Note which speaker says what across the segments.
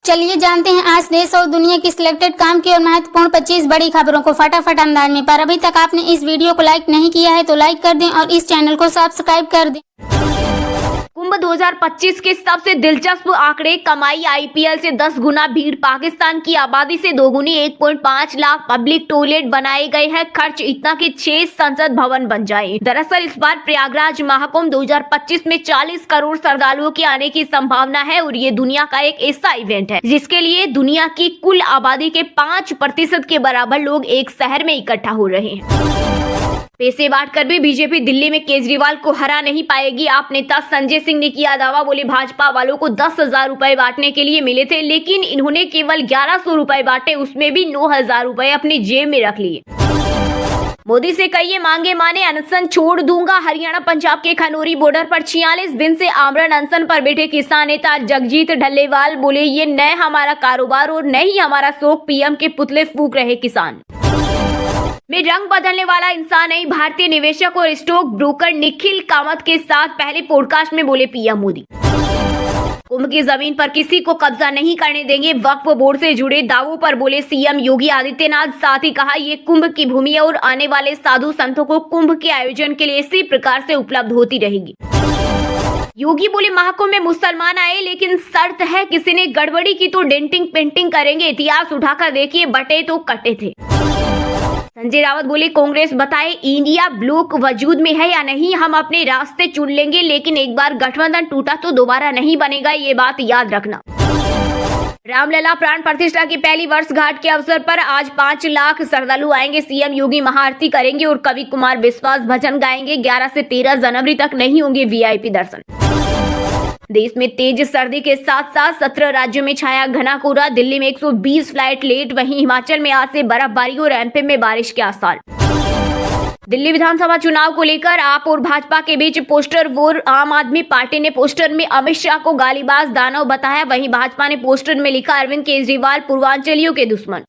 Speaker 1: चलिए जानते हैं आज देश और दुनिया की सिलेक्टेड काम की और महत्वपूर्ण 25 बड़ी खबरों को फटाफट अंदाज में। पर अभी तक आपने इस वीडियो को लाइक नहीं किया है तो लाइक कर दें और इस चैनल को सब्सक्राइब कर दें।
Speaker 2: कुंभ 2025 के सबसे दिलचस्प आंकड़े। कमाई आईपीएल से 10 गुना, भीड़ पाकिस्तान की आबादी से दोगुनी, 1.5 लाख पब्लिक टॉयलेट बनाए गए हैं, खर्च इतना कि 6 संसद भवन बन जाए। दरअसल इस बार प्रयागराज महाकुंभ 2025 में 40 करोड़ श्रद्धालुओं के आने की संभावना है और ये दुनिया का एक ऐसा इवेंट है जिसके लिए दुनिया की कुल आबादी के 5% के बराबर लोग एक शहर में इकट्ठा हो रहे हैं। पैसे बांटकर भी बीजेपी दिल्ली में केजरीवाल को हरा नहीं पाएगी। आप नेता संजय सिंह ने किया दावा। बोले भाजपा वालों को 10,000 रुपए बांटने के लिए मिले थे, लेकिन इन्होंने केवल 1100 रुपए बांटे, उसमें भी 9,000 रुपए अपनी जेब में रख लिए। मोदी से कहिए मांगे माने, अनशन छोड़ दूंगा। हरियाणा पंजाब के खनौरी बॉर्डर पर 46 दिन से आमरण अनशन पर बैठे किसान नेता जगजीत ढल्लेवाल बोले, ये न हमारा कारोबार और न ही हमारा शौक, पीएम के पुतले फूंक रहे किसान। मैं रंग बदलने वाला इंसान नहीं। भारतीय निवेशक और स्टॉक ब्रोकर निखिल कामत के साथ पहले पॉडकास्ट में बोले पीएम मोदी। कुंभ की जमीन पर किसी को कब्जा नहीं करने देंगे। वक्फ बोर्ड से जुड़े दावों पर बोले सीएम योगी आदित्यनाथ। साथ ही कहा, ये कुंभ की भूमि है और आने वाले साधु संतों को कुंभ के आयोजन के लिए इसी प्रकार से उपलब्ध होती रहेगी। योगी बोले, महाकुंभ में मुसलमान आए, लेकिन शर्त है किसी ने गड़बड़ी की तो डेंटिंग पेंटिंग करेंगे। इतिहास उठाकर देखिए, बटे तो कटे थे। संजय रावत बोले, कांग्रेस बताए इंडिया ब्लॉक वजूद में है या नहीं, हम अपने रास्ते चुन लेंगे, लेकिन एक बार गठबंधन टूटा तो दोबारा नहीं बनेगा, ये बात याद रखना। रामलला प्राण प्रतिष्ठा की पहली वर्षगांठ के अवसर पर आज 5 लाख श्रद्धालु आएंगे। सीएम योगी महाआरती करेंगे और कवि कुमार विश्वास भजन गाएंगे। 11 से 13 जनवरी तक नहीं होंगे वीआईपी दर्शन। देश में तेज सर्दी के साथ साथ 17 राज्यों में छाया घना कोहरा। दिल्ली में 120 फ्लाइट लेट, वहीं हिमाचल में आज से बर्फबारी और एमपी में बारिश के आसार। दिल्ली विधानसभा चुनाव को लेकर आप और भाजपा के बीच पोस्टर वॉर। आम आदमी पार्टी ने पोस्टर में अमित शाह को गालीबाज दानव बताया, वहीं भाजपा ने पोस्टर में लिखा अरविंद केजरीवाल पूर्वांचलियों के दुश्मन।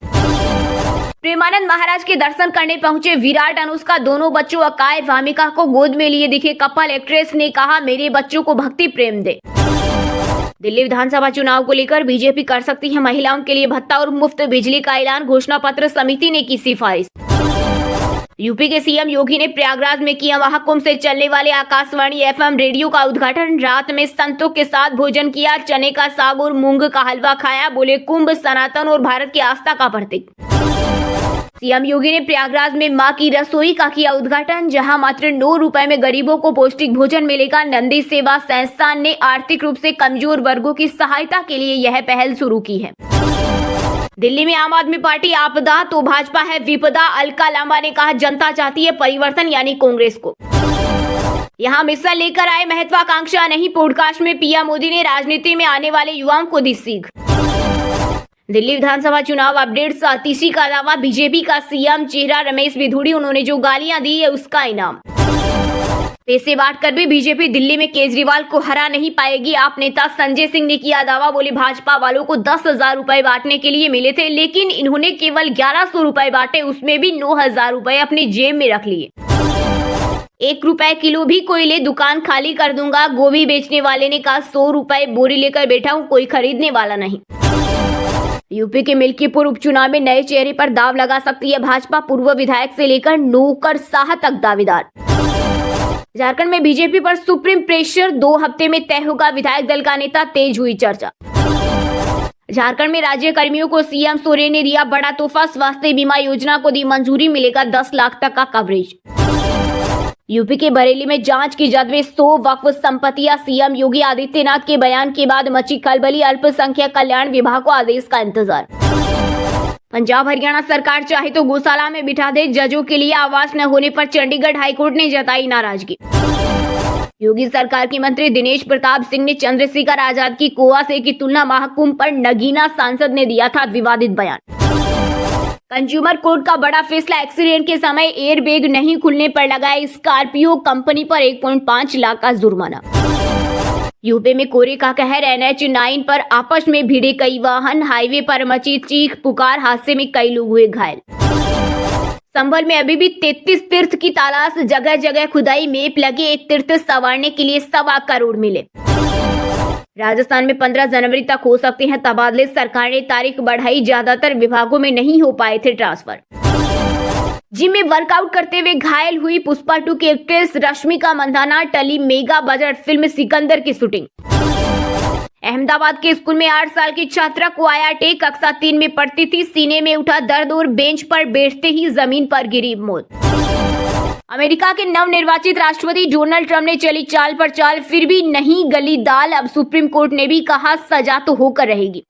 Speaker 2: प्रेमानंद महाराज के दर्शन करने पहुंचे विराट अनुष्का, दोनों बच्चों अकाय वामिका को गोद में लिए दिखे कपल। एक्ट्रेस ने कहा, मेरे बच्चों को भक्ति प्रेम दे। दिल्ली विधानसभा चुनाव को लेकर बीजेपी कर सकती है महिलाओं के लिए भत्ता और मुफ्त बिजली का ऐलान, घोषणा पत्र समिति ने की सिफारिश। यूपी के सीएम योगी ने प्रयागराज में किया महाकुंभ से चलने वाले आकाशवाणी एफएम रेडियो का उद्घाटन। रात में संतों के साथ भोजन किया, चने का साग और मूंग का हलवा खाया। बोले, कुंभ सनातन और भारत की आस्था का प्रतीक। सीएम योगी ने प्रयागराज में मां की रसोई का किया उद्घाटन, जहां मात्र 9 रुपए में गरीबों को पौष्टिक भोजन मिलेगा। नंदी सेवा संस्थान ने आर्थिक रूप से कमजोर वर्गों की सहायता के लिए यह पहल शुरू की है। दिल्ली में आम आदमी पार्टी आपदा तो भाजपा है विपदा। अलका लांबा ने कहा, जनता चाहती है परिवर्तन, यानी कांग्रेस को। यहाँ मिसाल लेकर आए महत्वाकांक्षा नहीं। पॉडकास्ट में पीएम मोदी ने राजनीति में आने वाले युवाओं को दी सीख। दिल्ली विधानसभा चुनाव अपडेट। सतीशी का दावा, बीजेपी का सीएम चेहरा रमेश बिधूड़ी, उन्होंने जो गालियां दी है उसका इनाम। पैसे बांटकर भी बीजेपी दिल्ली में केजरीवाल को हरा नहीं पाएगी। आप नेता संजय सिंह ने किया दावा। बोले भाजपा वालों को 10,000 रुपए बांटने के लिए मिले थे, लेकिन इन्होंने केवल 1100 रुपए बांटे, उसमें भी 9,000 रुपए अपनी जेब में रख लिए। 1 रुपए किलो भी कोई ले, दुकान खाली कर दूंगा। गोभी बेचने वाले ने कहा, 100 रुपए बोरी लेकर बैठा हूँ, कोई खरीदने वाला नहीं। यूपी के मिल्कीपुर उपचुनाव में नए चेहरे पर दाव लगा सकती है भाजपा। पूर्व विधायक से लेकर नौकरशाह तक दावेदार। झारखंड में बीजेपी पर सुप्रीम प्रेशर, 2 हफ्ते में तय होगा विधायक दल का नेता, तेज हुई चर्चा। झारखंड में राज्य कर्मियों को सीएम सोरेन ने दिया बड़ा तोहफा। स्वास्थ्य बीमा योजना को दी मंजूरी, मिलेगा 10 लाख तक का कवरेज। यूपी के बरेली में जांच की जद में 100 वक्फ संपत्तियां। सीएम योगी आदित्यनाथ के बयान के बाद मची खलबली। अल्पसंख्यक कल्याण विभाग को आदेश का इंतजार। पंजाब हरियाणा सरकार चाहे तो गौशाला में बिठा दे, जजों के लिए आवास न होने पर चंडीगढ़ हाईकोर्ट ने जताई नाराजगी। योगी सरकार के मंत्री दिनेश प्रताप सिंह ने चंद्रशेखर आजाद की गोवा से की तुलना। महाकुंभ पर नगीना सांसद ने दिया था विवादित बयान। कंज्यूमर कोर्ट का बड़ा फैसला। एक्सीडेंट के समय एयरबैग नहीं खुलने पर लगाए स्कॉर्पियो कंपनी पर 1.5 लाख का जुर्माना। यूपी में कोहरे का कहर। NH 9 पर आपस में भिड़े कई वाहन, हाईवे पर मची चीख पुकार, हादसे में कई लोग हुए घायल। संभल में अभी भी 33 तीर्थ की तलाश, जगह जगह खुदाई, मैप लगे। एक तीर्थ संवारने के लिए 1.25 करोड़ मिले। राजस्थान में 15 जनवरी तक हो सकते हैं तबादले, सरकार ने तारीख बढ़ाई, ज्यादातर विभागों में नहीं हो पाए थे ट्रांसफर। जिम में वर्कआउट करते हुए घायल हुई पुष्पा 2 की एक्ट्रेस रश्मिका मंदाना, टली मेगा बजट फिल्म सिकंदर की शूटिंग। अहमदाबाद के स्कूल में 8 साल की छात्रा को आया अटैक, कक्षा 3 में पढ़ती थी, सीने में उठा दर्द और बेंच पर बैठते ही जमीन पर गिरी मौत। अमेरिका के नवनिर्वाचित राष्ट्रपति डोनाल्ड ट्रंप ने चली चाल पर चाल, फिर भी नहीं गली दाल, अब सुप्रीम कोर्ट ने भी कहा सजा तो होकर रहेगी।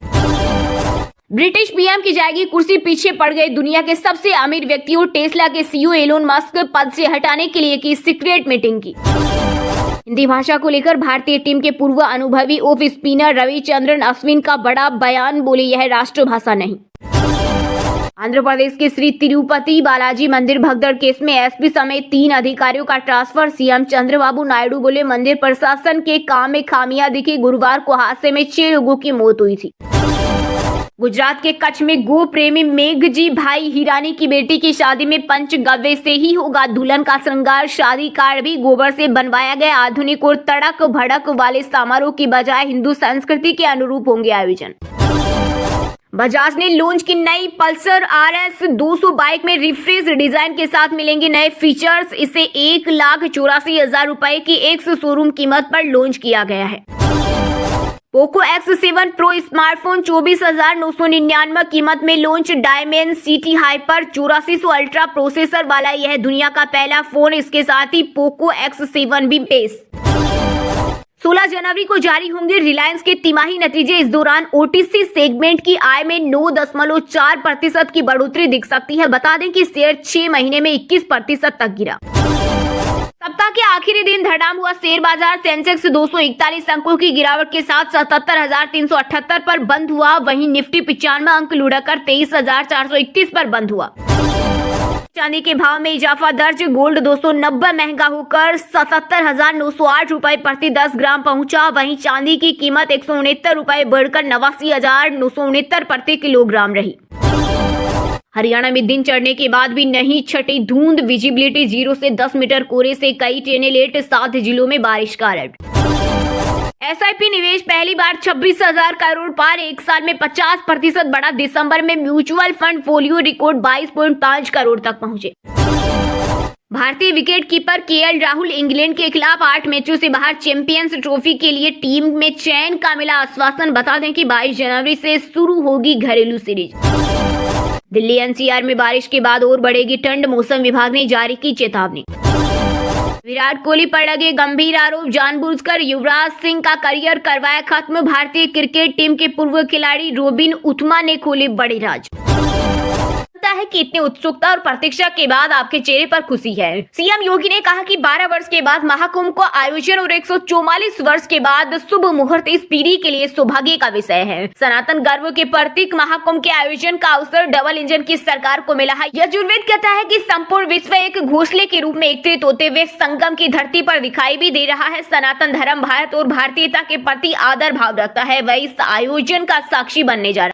Speaker 2: ब्रिटिश पीएम की जाएगी कुर्सी, पीछे पड़ गए दुनिया के सबसे अमीर व्यक्तियों, टेस्ला के सीईओ एलोन मस्क पद से हटाने के लिए की सीक्रेट मीटिंग की। हिंदी भाषा को लेकर भारतीय टीम के पूर्व अनुभवी ऑफ स्पिनर रविचंद्रन अश्विन का बड़ा बयान, बोले यह राष्ट्रभाषा नहीं। आंध्र प्रदेश के श्री तिरुपति बालाजी मंदिर भगदड़ केस में एसपी समेत 3 अधिकारियों का ट्रांसफर, सीएम चंद्रबाबू नायडू बोले मंदिर प्रशासन के काम में खामियां दिखी, गुरुवार को हादसे में 6 लोगों की मौत हुई थी। गुजरात के कच्छ में गो प्रेमी मेघजी भाई हिरानी की बेटी की शादी में पंचगव्य से ही होगा दुल्हन का श्रृंगार, शादी कार्ड भी गोबर से बनवाया गया। आधुनिक और तड़क भड़क वाले समारोह की बजाय हिंदू संस्कृति के अनुरूप होंगे आयोजन। बजाज ने लॉन्च की नई पल्सर RS 200 बाइक में रिफ्रेश डिजाइन के साथ मिलेंगे नए फीचर्स। इसे 1,84,000 रुपए की एक्स शोरूम कीमत पर लॉन्च किया गया है। पोको X7 प्रो स्मार्टफोन 24,999 कीमत में launch, Dimensity hyper 8400 ultra processor वाला यह दुनिया का पहला फोन, इसके साथ ही पोको X7 भी पेश। 16 जनवरी को जारी होंगे रिलायंस के तिमाही नतीजे, इस दौरान OTC सेगमेंट की आय में 9.4% की बढ़ोतरी दिख सकती है। बता दें कि शेयर 6 महीने में 21% तक गिरा। सप्ताह के आखिरी दिन धड़ाम हुआ शेयर बाजार, सेंसेक्स 241 अंकों की गिरावट के साथ 77,378 पर बंद हुआ, वहीं निफ्टी 95 अंक लुढ़कर 23,431 पर बंद हुआ। चांदी के भाव में इजाफा दर्ज, गोल्ड 290 महंगा होकर 77,908 रुपए प्रति 10 ग्राम पहुंचा, वहीं चांदी की कीमत 169 रुपए बढ़कर 89,969 प्रति किलोग्राम रही। हरियाणा में दिन चढ़ने के बाद भी नहीं छटी धुंध, विजिबिलिटी 0 से 10 मीटर, कोहरे से कई ट्रेनें लेट, 7 जिलों में बारिश का अलर्ट। SIP निवेश पहली बार 26,000 करोड़ पार, एक साल में 50% बढ़ा। दिसंबर में mutual fund folio record 22.5 crore तक पहुंचे। भारतीय विकेटकीपर KL राहुल इंग्लैंड के खिलाफ 8 मैचों से बाहर, चैंपियंस ट्रॉफी के लिए टीम में चयन का मिला आश्वासन। बता दें कि 22 जनवरी से शुरू होगी घरेलू सीरीज। दिल्ली NCR में बारिश के बाद और बढ़ेगी ठंड, मौसम विभाग ने जारी की चेतावनी। विराट कोहली पर लगे गंभीर आरोप, जानबूझकर युवराज सिंह का करियर करवाया खत्म। भारतीय क्रिकेट टीम के पूर्व खिलाड़ी रोबिन उथमा ने खोले बड़े राज। है कि इतनी उत्सुकता और प्रतीक्षा के बाद आपके चेहरे पर खुशी है। सीएम योगी ने कहा कि 12 वर्ष के बाद महाकुंभ को आयोजन और 144 वर्ष के बाद शुभ मुहूर्त इस पीढ़ी के लिए सौभाग्य का विषय है। सनातन गर्व के प्रतीक महाकुंभ के आयोजन का अवसर डबल इंजन की सरकार को मिला है। यजुर्वेद कहता है कि संपूर्ण विश्व एक घोंसले के रूप में एकत्रित होते हुए संगम की धरती पर दिखाई भी दे रहा है। सनातन धर्म भारत और भारतीयता के प्रति आदर भाव रखता है, वह इस आयोजन का साक्षी बनने जा रहा है।